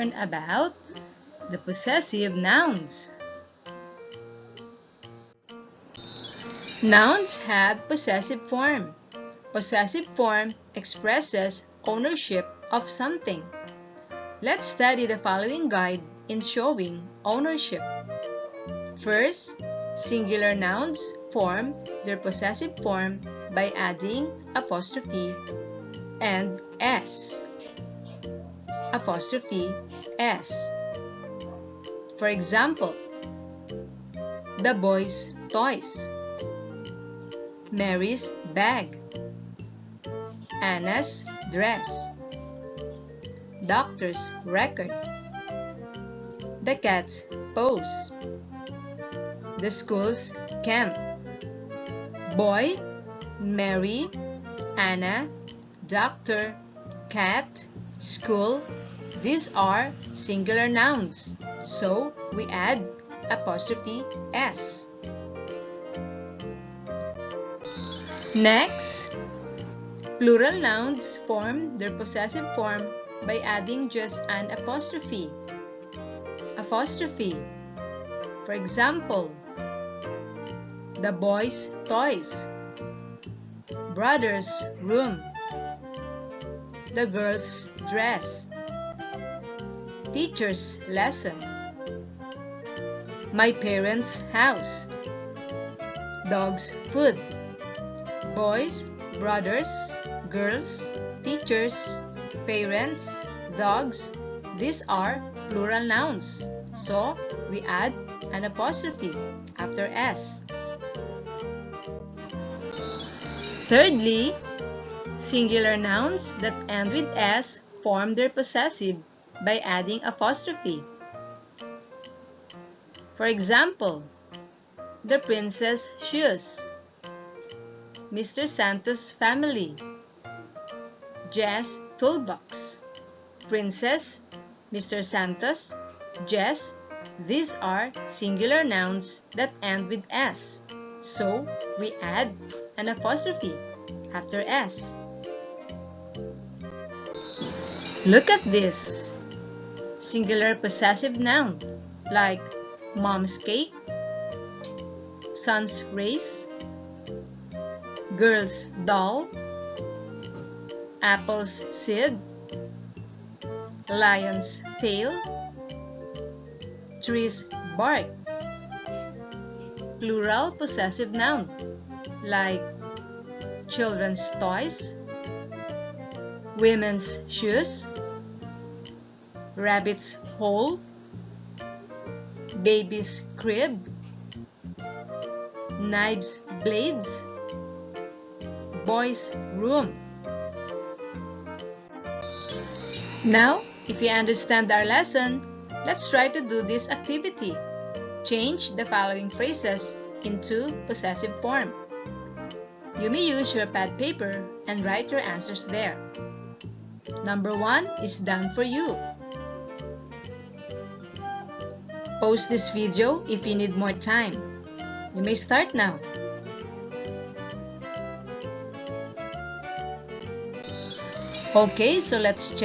about the possessive nouns. Nouns have possessive form. Possessive form expresses ownership of something. Let's study the following guide in showing ownership. First, singular nouns form their possessive form by adding apostrophe and s. Apostrophe s. For example, the boy's toys, Mary's bag, Anna's dress, doctor's record, the cat's pose, the school's camp, boy, Mary, Anna, doctor, cat, school. These are singular nouns, so we add apostrophe s. Next, plural nouns form their possessive form by adding just an apostrophe. Apostrophe. For example, the boy's toys, brother's room, the girl's dress, teacher's lesson, my parents' house, dog's food. Boys, brothers, girls, teachers, parents, dogs. These are plural nouns, so we add an apostrophe after s. Thirdly, singular nouns that end with s form their possessive by adding apostrophe. For example, the princess' shoes, Mr. Santos' family, Jess' toolbox, princess, Mr. Santos, Jess. These are singular nouns that end with s, so we add an apostrophe after s. Look at this. Singular possessive noun like mom's cake, son's race, girl's doll, apple's seed, lion's tail, tree's bark. Plural possessive noun like children's toys, women's shoes, rabbit's hole, baby's crib, knives, blades, boy's room. Now, if you understand our lesson, let's try to do this activity. Change the following phrases into possessive form. You may use your pad paper and write your answers there. Number 1 is done for you. Pause this video if you need more time. You may start now. Okay, so let's check.